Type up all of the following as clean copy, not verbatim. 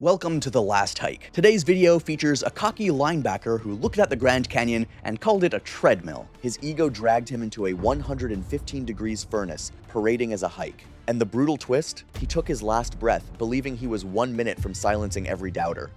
Welcome to The Last Hike. Today's video features a cocky linebacker who looked at the Grand Canyon and called it a treadmill. His ego dragged him into a 115 degrees furnace, parading as a hike. And the brutal twist? He took his last breath, believing he was 1 minute from silencing every doubter.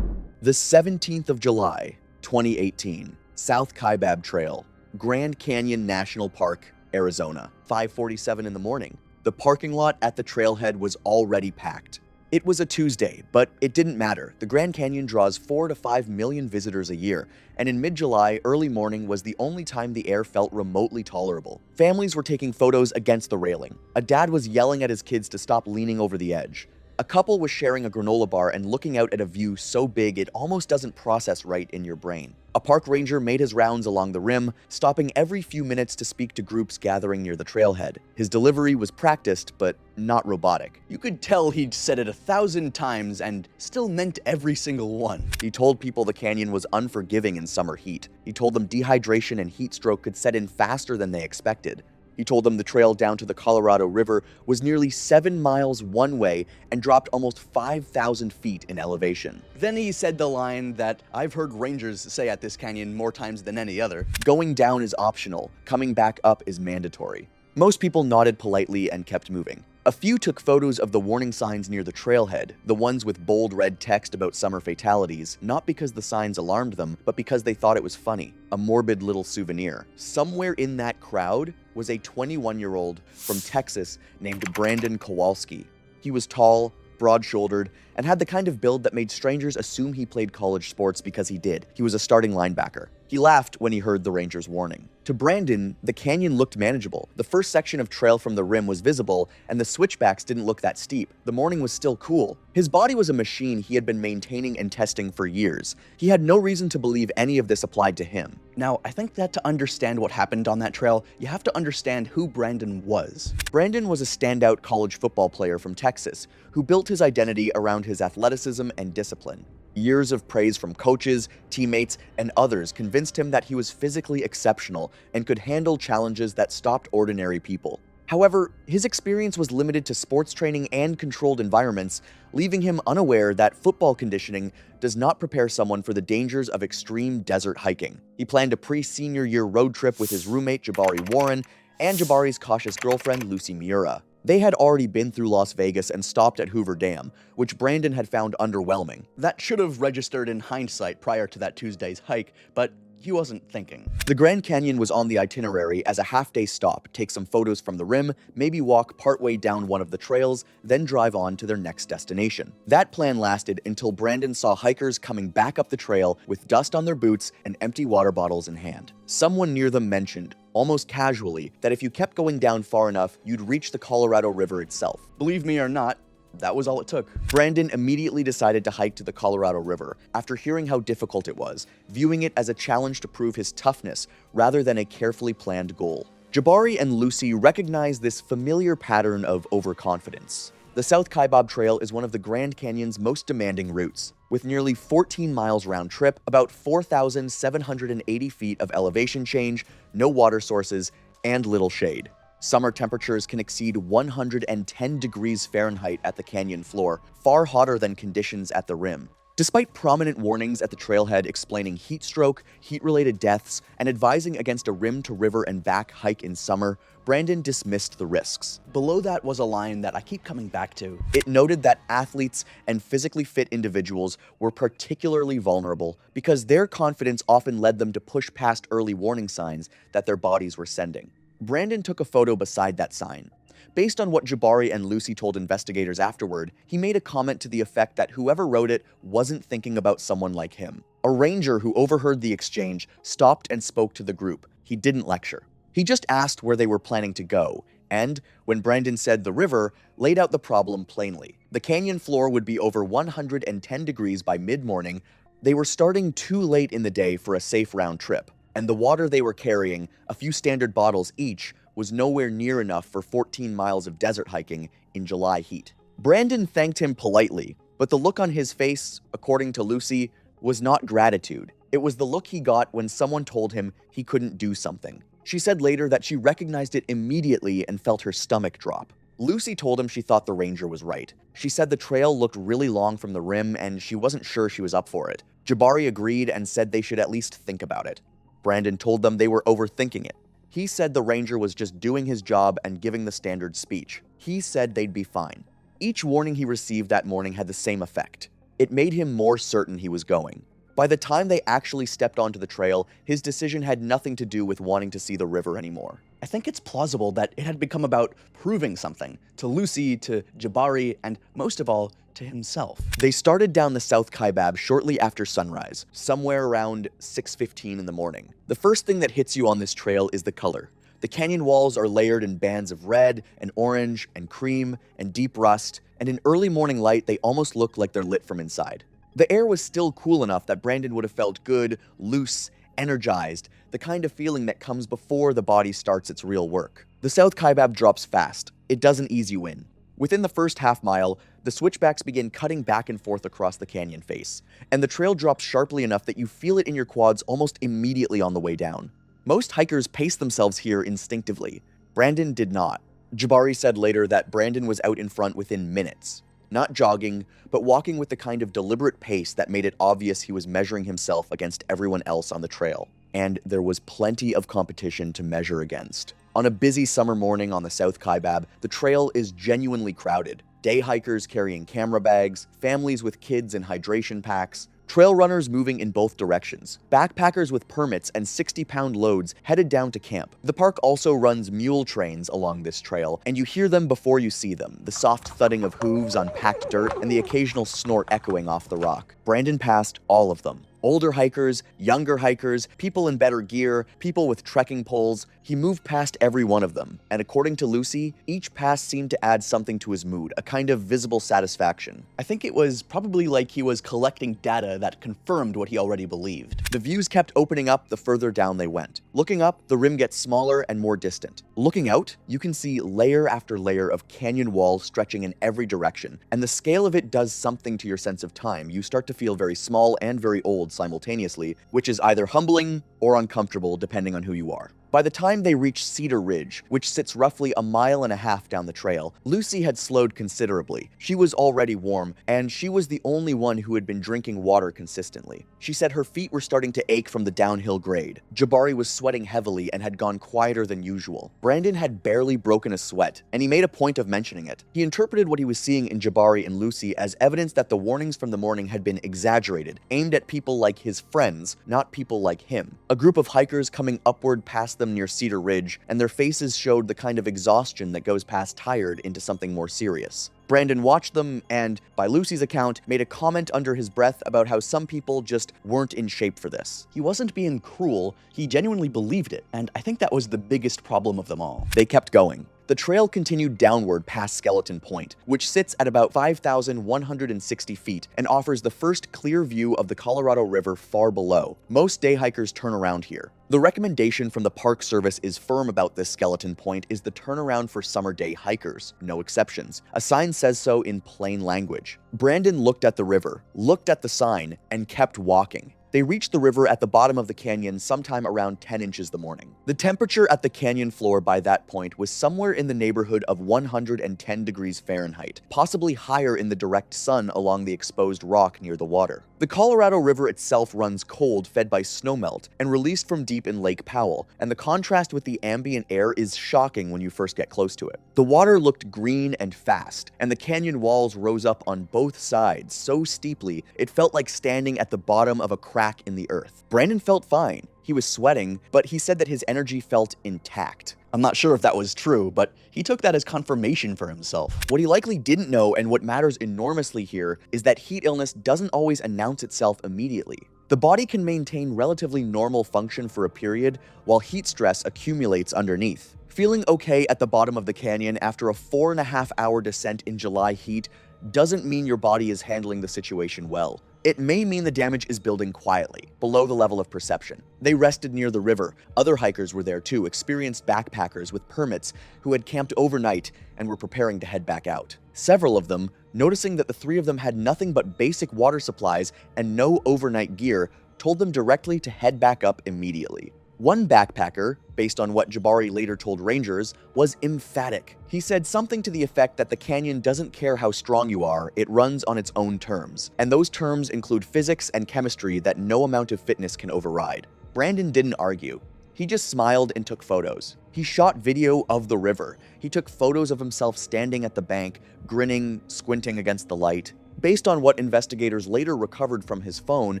The 17th of July, 2018, South Kaibab Trail, Grand Canyon National Park, Arizona, 5:47 in the morning. The parking lot at the trailhead was already packed. It was a Tuesday, but it didn't matter. The Grand Canyon draws 4 to 5 million visitors a year, and in mid-July, early morning was the only time the air felt remotely tolerable. Families were taking photos against the railing. A dad was yelling at his kids to stop leaning over the edge. A couple was sharing a granola bar and looking out at a view so big it almost doesn't process right in your brain. A park ranger made his rounds along the rim, stopping every few minutes to speak to groups gathering near the trailhead. His delivery was practiced, but not robotic. You could tell he'd said it 1,000 times and still meant every single one. He told people the canyon was unforgiving in summer heat. He told them dehydration and heat stroke could set in faster than they expected. He told them the trail down to the Colorado River was nearly 7 miles one way and dropped almost 5,000 feet in elevation. Then he said the line that I've heard rangers say at this canyon more times than any other. Going down is optional, coming back up is mandatory. Most people nodded politely and kept moving. A few took photos of the warning signs near the trailhead, the ones with bold red text about summer fatalities, not because the signs alarmed them, but because they thought it was funny, a morbid little souvenir. Somewhere in that crowd was a 21-year-old from Texas named Brandon Kowalski. He was tall, broad-shouldered, and had the kind of build that made strangers assume he played college sports because he did. He was a starting linebacker. He laughed when he heard the Rangers' warning. To Brandon, the canyon looked manageable. The first section of trail from the rim was visible, and the switchbacks didn't look that steep. The morning was still cool. His body was a machine he had been maintaining and testing for years. He had no reason to believe any of this applied to him. Now, I think that to understand what happened on that trail, you have to understand who Brandon was. Brandon was a standout college football player from Texas who built his identity around his athleticism and discipline. Years of praise from coaches, teammates, and others convinced him that he was physically exceptional and could handle challenges that stopped ordinary people. However, his experience was limited to sports training and controlled environments, leaving him unaware that football conditioning does not prepare someone for the dangers of extreme desert hiking. He planned a pre-senior year road trip with his roommate Jabari Warren and Jabari's cautious girlfriend Lucy Miura. They had already been through Las Vegas and stopped at Hoover Dam, which Brandon had found underwhelming. That should have registered in hindsight prior to that Tuesday's hike, but he wasn't thinking. The Grand Canyon was on the itinerary as a half-day stop, take some photos from the rim, maybe walk partway down one of the trails, then drive on to their next destination. That plan lasted until Brandon saw hikers coming back up the trail with dust on their boots and empty water bottles in hand. Someone near them mentioned, almost casually, that if you kept going down far enough, you'd reach the Colorado River itself. Believe me or not, that was all it took. Brandon immediately decided to hike to the Colorado River after hearing how difficult it was, viewing it as a challenge to prove his toughness rather than a carefully planned goal. Jabari and Lucy recognized this familiar pattern of overconfidence. The South Kaibab Trail is one of the Grand Canyon's most demanding routes. With nearly 14 miles round trip, about 4,780 feet of elevation change, no water sources, and little shade. Summer temperatures can exceed 110 degrees Fahrenheit at the canyon floor, far hotter than conditions at the rim. Despite prominent warnings at the trailhead explaining heat stroke, heat-related deaths, and advising against a rim-to-river and back hike in summer, Brandon dismissed the risks. Below that was a line that I keep coming back to. It noted that athletes and physically fit individuals were particularly vulnerable because their confidence often led them to push past early warning signs that their bodies were sending. Brandon took a photo beside that sign. Based on what Jabari and Lucy told investigators afterward, he made a comment to the effect that whoever wrote it wasn't thinking about someone like him. A ranger who overheard the exchange stopped and spoke to the group. He didn't lecture. He just asked where they were planning to go, and, when Brandon said the river, laid out the problem plainly. The canyon floor would be over 110 degrees by mid-morning. They were starting too late in the day for a safe round trip, and the water they were carrying, a few standard bottles each, was nowhere near enough for 14 miles of desert hiking in July heat. Brandon thanked him politely, but the look on his face, according to Lucy, was not gratitude. It was the look he got when someone told him he couldn't do something. She said later that she recognized it immediately and felt her stomach drop. Lucy told him she thought the ranger was right. She said the trail looked really long from the rim and she wasn't sure she was up for it. Jabari agreed and said they should at least think about it. Brandon told them they were overthinking it. He said the ranger was just doing his job and giving the standard speech. He said they'd be fine. Each warning he received that morning had the same effect. It made him more certain he was going. By the time they actually stepped onto the trail, his decision had nothing to do with wanting to see the river anymore. I think it's plausible that it had become about proving something to Lucy, to Jabari, and most of all, to himself. They started down the South Kaibab shortly after sunrise, somewhere around 6:15 in the morning. The first thing that hits you on this trail is the color. The canyon walls are layered in bands of red and orange and cream and deep rust, and in early morning light, they almost look like they're lit from inside. The air was still cool enough that Brandon would have felt good, loose, energized, the kind of feeling that comes before the body starts its real work. The South Kaibab drops fast. It doesn't ease you in. Within the first half mile, the switchbacks begin cutting back and forth across the canyon face, and the trail drops sharply enough that you feel it in your quads almost immediately on the way down. Most hikers pace themselves here instinctively. Brandon did not. Jabari said later that Brandon was out in front within minutes. Not jogging, but walking with the kind of deliberate pace that made it obvious he was measuring himself against everyone else on the trail. And there was plenty of competition to measure against. On a busy summer morning on the South Kaibab, the trail is genuinely crowded. Day hikers carrying camera bags, families with kids in hydration packs, trail runners moving in both directions, backpackers with permits and 60-pound loads headed down to camp. The park also runs mule trains along this trail, and you hear them before you see them, the soft thudding of hooves on packed dirt and the occasional snort echoing off the rock. Brandon passed all of them. Older hikers, younger hikers, people in better gear, people with trekking poles. He moved past every one of them, and according to Lucy, each pass seemed to add something to his mood, a kind of visible satisfaction. I think it was probably like he was collecting data that confirmed what he already believed. The views kept opening up the further down they went. Looking up, the rim gets smaller and more distant. Looking out, you can see layer after layer of canyon walls stretching in every direction, and the scale of it does something to your sense of time. You start to feel very small and very old simultaneously, which is either humbling or uncomfortable depending on who you are. By the time they reached Cedar Ridge, which sits roughly 1.5 miles down the trail, Lucy had slowed considerably. She was already warm, and she was the only one who had been drinking water consistently. She said her feet were starting to ache from the downhill grade. Jabari was sweating heavily and had gone quieter than usual. Brandon had barely broken a sweat, and he made a point of mentioning it. He interpreted what he was seeing in Jabari and Lucy as evidence that the warnings from the morning had been exaggerated, aimed at people like his friends, not people like him. A group of hikers coming upward past them near Cedar Ridge, and their faces showed the kind of exhaustion that goes past tired into something more serious. Brandon watched them and, by Lucy's account, made a comment under his breath about how some people just weren't in shape for this. He wasn't being cruel, he genuinely believed it, and I think that was the biggest problem of them all. They kept going. The trail continued downward past Skeleton Point, which sits at about 5,160 feet and offers the first clear view of the Colorado River far below. Most day hikers turn around here. The recommendation from the Park Service is firm about this Skeleton Point is the turnaround for summer day hikers, no exceptions. A sign says so in plain language. Brandon looked at the river, looked at the sign, and kept walking. They reached the river at the bottom of the canyon sometime around 10 inches the morning. The temperature at the canyon floor by that point was somewhere in the neighborhood of 110 degrees Fahrenheit, possibly higher in the direct sun along the exposed rock near the water. The Colorado River itself runs cold, fed by snowmelt, and released from deep in Lake Powell, and the contrast with the ambient air is shocking when you first get close to it. The water looked green and fast, and the canyon walls rose up on both sides so steeply it felt like standing at the bottom of a crack in the earth. Brandon felt fine. He was sweating, but he said that his energy felt intact. I'm not sure if that was true, but he took that as confirmation for himself. What he likely didn't know, and what matters enormously here, is that heat illness doesn't always announce itself immediately. The body can maintain relatively normal function for a period, while heat stress accumulates underneath. Feeling okay at the bottom of the canyon after a 4.5-hour descent in July heat doesn't mean your body is handling the situation well. It may mean the damage is building quietly, below the level of perception. They rested near the river. Other hikers were there too, experienced backpackers with permits who had camped overnight and were preparing to head back out. Several of them, noticing that the three of them had nothing but basic water supplies and no overnight gear, told them directly to head back up immediately. One backpacker, based on what Jabari later told rangers, was emphatic. He said something to the effect that the canyon doesn't care how strong you are, it runs on its own terms. And those terms include physics and chemistry that no amount of fitness can override. Brandon didn't argue. He just smiled and took photos. He shot video of the river. He took photos of himself standing at the bank, grinning, squinting against the light. Based on what investigators later recovered from his phone,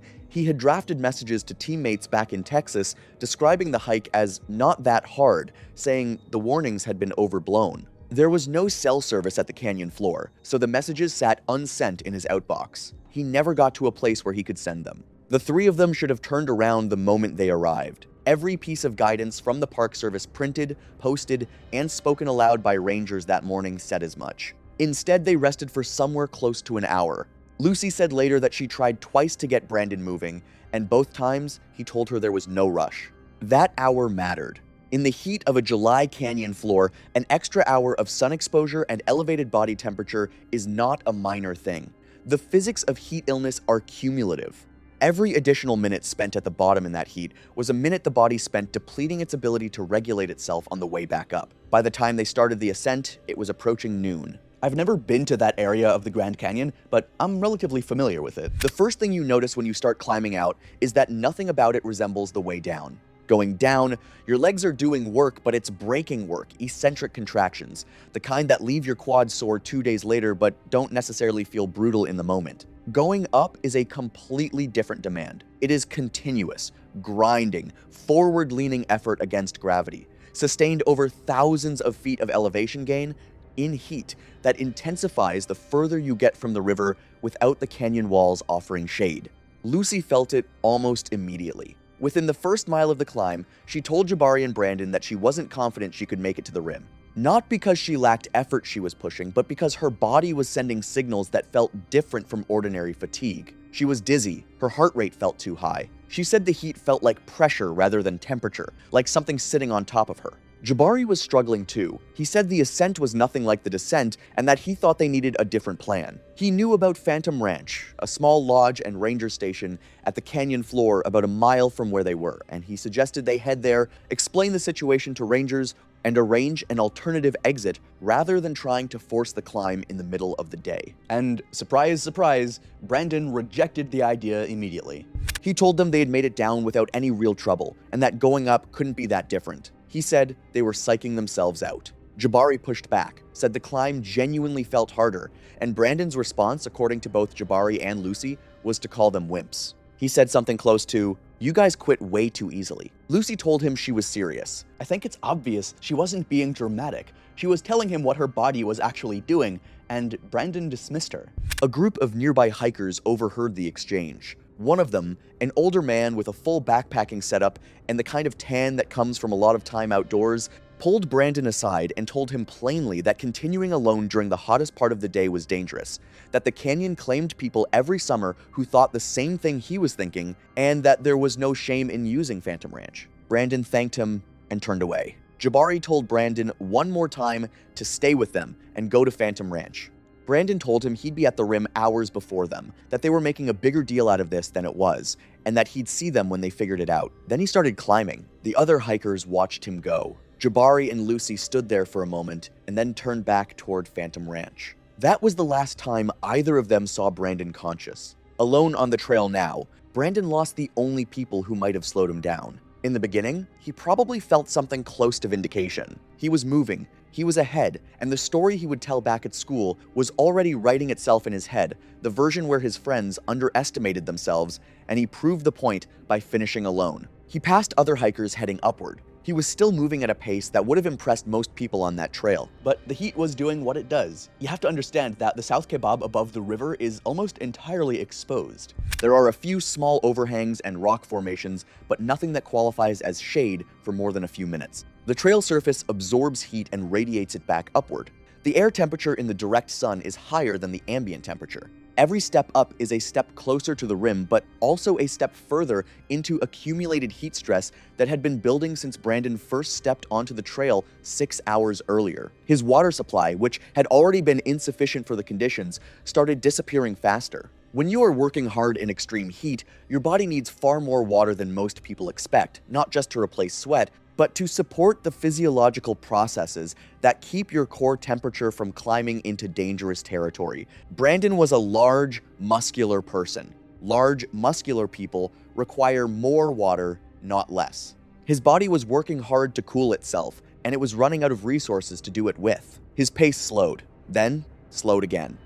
he had drafted messages to teammates back in Texas describing the hike as not that hard, saying the warnings had been overblown. There was no cell service at the canyon floor, so the messages sat unsent in his outbox. He never got to a place where he could send them. The three of them should have turned around the moment they arrived. Every piece of guidance from the Park Service printed, posted, and spoken aloud by rangers that morning said as much. Instead, they rested for somewhere close to an hour. Lucy said later that she tried twice to get Brandon moving, and both times he told her there was no rush. That hour mattered. In the heat of a July canyon floor, an extra hour of sun exposure and elevated body temperature is not a minor thing. The physics of heat illness are cumulative. Every additional minute spent at the bottom in that heat was a minute the body spent depleting its ability to regulate itself on the way back up. By the time they started the ascent, it was approaching noon. I've never been to that area of the Grand Canyon, but I'm relatively familiar with it. The first thing you notice when you start climbing out is that nothing about it resembles the way down. Going down, your legs are doing work, but it's braking work, eccentric contractions, the kind that leave your quads sore 2 days later but don't necessarily feel brutal in the moment. Going up is a completely different demand. It is continuous, grinding, forward-leaning effort against gravity, sustained over thousands of feet of elevation gain in heat that intensifies the further you get from the river without the canyon walls offering shade. Lucy felt it almost immediately. Within the first mile of the climb, she told Jabari and Brandon that she wasn't confident she could make it to the rim. Not because she lacked effort she was pushing, but because her body was sending signals that felt different from ordinary fatigue. She was dizzy, her heart rate felt too high. She said the heat felt like pressure rather than temperature, like something sitting on top of her. Jabari was struggling too. He said the ascent was nothing like the descent and that he thought they needed a different plan. He knew about Phantom Ranch, a small lodge and ranger station at the canyon floor about a mile from where they were, and he suggested they head there, explain the situation to rangers, and arrange an alternative exit rather than trying to force the climb in the middle of the day. And surprise, surprise, Brandon rejected the idea immediately. He told them they had made it down without any real trouble, and that going up couldn't be that different. He said they were psyching themselves out. Jabari pushed back, said the climb genuinely felt harder, and Brandon's response, according to both Jabari and Lucy, was to call them wimps. He said something close to, "You guys quit way too easily." Lucy told him she was serious. I think it's obvious she wasn't being dramatic. She was telling him what her body was actually doing, and Brandon dismissed her. A group of nearby hikers overheard the exchange. One of them, an older man with a full backpacking setup and the kind of tan that comes from a lot of time outdoors, pulled Brandon aside and told him plainly that continuing alone during the hottest part of the day was dangerous, that the canyon claimed people every summer who thought the same thing he was thinking, and that there was no shame in using Phantom Ranch. Brandon thanked him and turned away. Jabari told Brandon one more time to stay with them and go to Phantom Ranch. Brandon told him he'd be at the rim hours before them, that they were making a bigger deal out of this than it was, and that he'd see them when they figured it out. Then he started climbing. The other hikers watched him go. Jabari and Lucy stood there for a moment and then turned back toward Phantom Ranch. That was the last time either of them saw Brandon conscious. Alone on the trail now, Brandon lost the only people who might have slowed him down. In the beginning, he probably felt something close to vindication. He was moving, he was ahead, and the story he would tell back at school was already writing itself in his head, the version where his friends underestimated themselves, and he proved the point by finishing alone. He passed other hikers heading upward. He was still moving at a pace that would have impressed most people on that trail. But the heat was doing what it does. You have to understand that the South Kebab above the river is almost entirely exposed. There are a few small overhangs and rock formations, but nothing that qualifies as shade for more than a few minutes. The trail surface absorbs heat and radiates it back upward. The air temperature in the direct sun is higher than the ambient temperature. Every step up is a step closer to the rim, but also a step further into accumulated heat stress that had been building since Brandon first stepped onto the trail 6 hours earlier. His water supply, which had already been insufficient for the conditions, started disappearing faster. When you are working hard in extreme heat, your body needs far more water than most people expect, not just to replace sweat, but to support the physiological processes that keep your core temperature from climbing into dangerous territory. Brandon was a large, muscular person. Large, muscular people require more water, not less. His body was working hard to cool itself, and it was running out of resources to do it with. His pace slowed, then slowed again.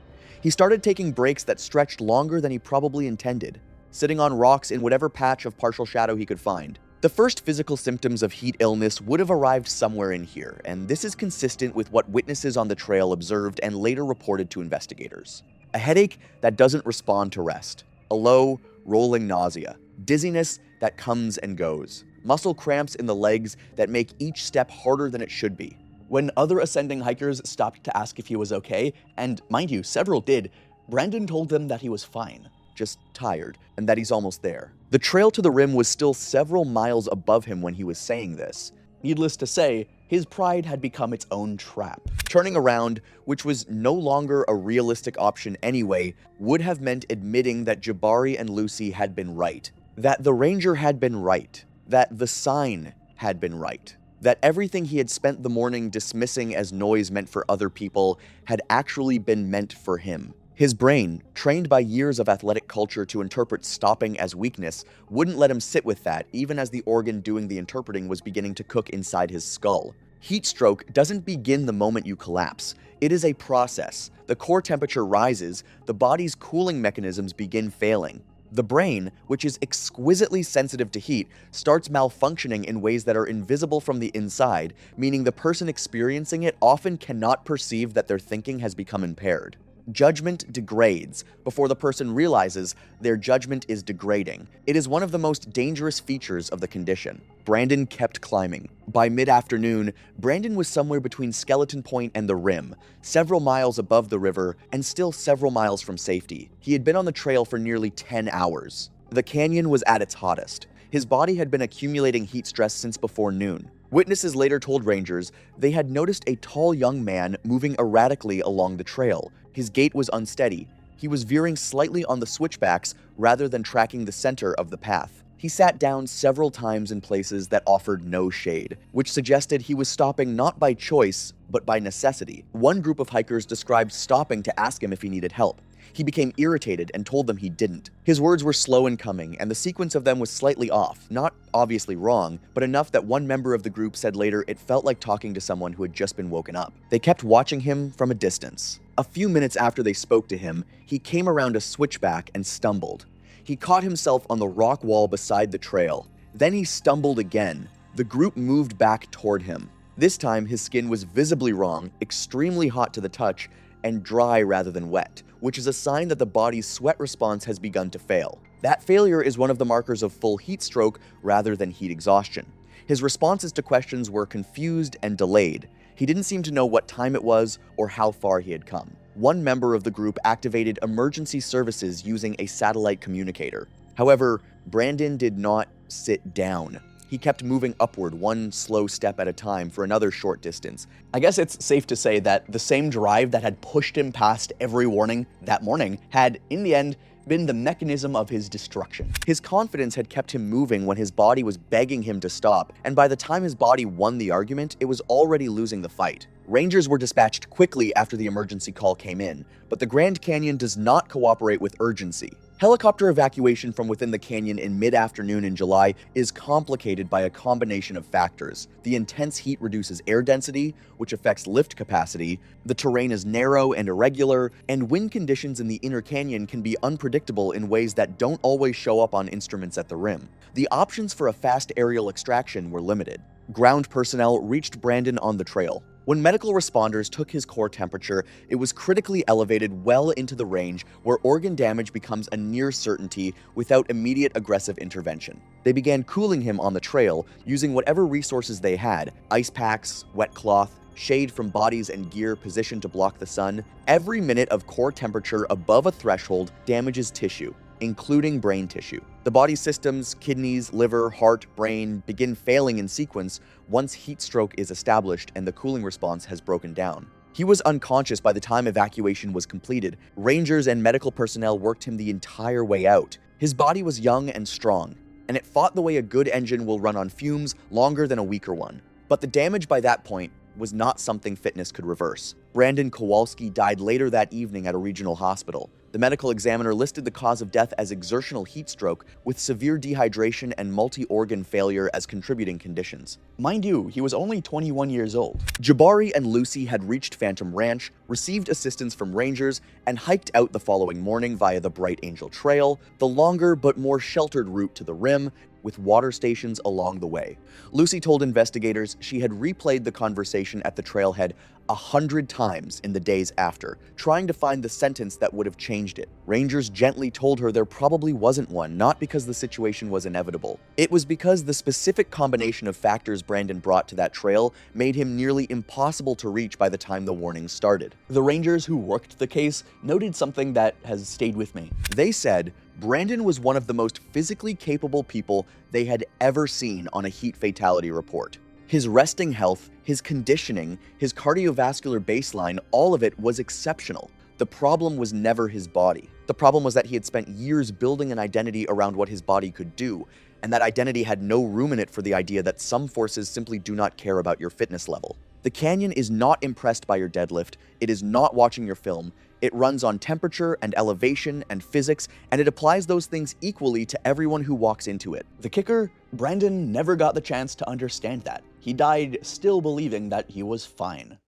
He started taking breaks that stretched longer than he probably intended, sitting on rocks in whatever patch of partial shadow he could find. The first physical symptoms of heat illness would have arrived somewhere in here, and this is consistent with what witnesses on the trail observed and later reported to investigators. A headache that doesn't respond to rest, a low, rolling nausea, dizziness that comes and goes, muscle cramps in the legs that make each step harder than it should be. When other ascending hikers stopped to ask if he was okay, and mind you, several did, Brandon told them that he was fine, just tired, and that he's almost there. The trail to the rim was still several miles above him when he was saying this. Needless to say, his pride had become its own trap. Turning around, which was no longer a realistic option anyway, would have meant admitting that Jabari and Lucy had been right, that the ranger had been right, that the sign had been right, that everything he had spent the morning dismissing as noise meant for other people had actually been meant for him. His brain, trained by years of athletic culture to interpret stopping as weakness, wouldn't let him sit with that even as the organ doing the interpreting was beginning to cook inside his skull. Heat stroke doesn't begin the moment you collapse. It is a process. The core temperature rises, the body's cooling mechanisms begin failing. The brain, which is exquisitely sensitive to heat, starts malfunctioning in ways that are invisible from the inside, meaning the person experiencing it often cannot perceive that their thinking has become impaired. Judgment degrades before the person realizes their judgment is degrading. It is one of the most dangerous features of the condition. Brandon kept climbing. By mid-afternoon, Brandon was somewhere between Skeleton Point and the rim, several miles above the river and still several miles from safety. He had been on the trail for nearly 10 hours. The canyon was at its hottest. His body had been accumulating heat stress since before noon. Witnesses later told rangers they had noticed a tall young man moving erratically along the trail. His gait was unsteady. He was veering slightly on the switchbacks rather than tracking the center of the path. He sat down several times in places that offered no shade, which suggested he was stopping not by choice, but by necessity. One group of hikers described stopping to ask him if he needed help. He became irritated and told them he didn't. His words were slow in coming, and the sequence of them was slightly off, not obviously wrong, but enough that one member of the group said later it felt like talking to someone who had just been woken up. They kept watching him from a distance. A few minutes after they spoke to him, he came around a switchback and stumbled. He caught himself on the rock wall beside the trail. Then he stumbled again. The group moved back toward him. This time, his skin was visibly wrong, extremely hot to the touch, and dry rather than wet, which is a sign that the body's sweat response has begun to fail. That failure is one of the markers of full heat stroke rather than heat exhaustion. His responses to questions were confused and delayed. He didn't seem to know what time it was or how far he had come. One member of the group activated emergency services using a satellite communicator. However, Brandon did not sit down. He kept moving upward one slow step at a time for another short distance. I guess it's safe to say that the same drive that had pushed him past every warning that morning had, in the end, been the mechanism of his destruction. His confidence had kept him moving when his body was begging him to stop, and by the time his body won the argument, it was already losing the fight. Rangers were dispatched quickly after the emergency call came in, but the Grand Canyon does not cooperate with urgency. Helicopter evacuation from within the canyon in mid-afternoon in July is complicated by a combination of factors. The intense heat reduces air density, which affects lift capacity, the terrain is narrow and irregular, and wind conditions in the inner canyon can be unpredictable in ways that don't always show up on instruments at the rim. The options for a fast aerial extraction were limited. Ground personnel reached Brandon on the trail. When medical responders took his core temperature, it was critically elevated well into the range where organ damage becomes a near certainty without immediate aggressive intervention. They began cooling him on the trail using whatever resources they had: ice packs, wet cloth, shade from bodies and gear positioned to block the sun. Every minute of core temperature above a threshold damages tissue, including brain tissue. The body's systems, kidneys, liver, heart, brain, begin failing in sequence once heat stroke is established and the cooling response has broken down. He was unconscious by the time evacuation was completed. Rangers and medical personnel worked him the entire way out. His body was young and strong, and it fought the way a good engine will run on fumes longer than a weaker one. But the damage by that point was not something fitness could reverse. Brandon Kowalski died later that evening at a regional hospital. The medical examiner listed the cause of death as exertional heat stroke with severe dehydration and multi-organ failure as contributing conditions. Mind you, he was only 21 years old. Jabari and Lucy had reached Phantom Ranch, received assistance from rangers, and hiked out the following morning via the Bright Angel Trail, the longer but more sheltered route to the rim, with water stations along the way. Lucy told investigators she had replayed the conversation at the trailhead 100 times in the days after, trying to find the sentence that would have changed it. Rangers gently told her there probably wasn't one, not because the situation was inevitable. It was because the specific combination of factors Brandon brought to that trail made him nearly impossible to reach by the time the warnings started. The rangers who worked the case noted something that has stayed with me. They said Brandon was one of the most physically capable people they had ever seen on a heat fatality report. His resting health, his conditioning, his cardiovascular baseline, all of it was exceptional. The problem was never his body. The problem was that he had spent years building an identity around what his body could do, and that identity had no room in it for the idea that some forces simply do not care about your fitness level. The canyon is not impressed by your deadlift, it is not watching your film, it runs on temperature and elevation and physics, and it applies those things equally to everyone who walks into it. The kicker, Brandon never got the chance to understand that. He died still believing that he was fine.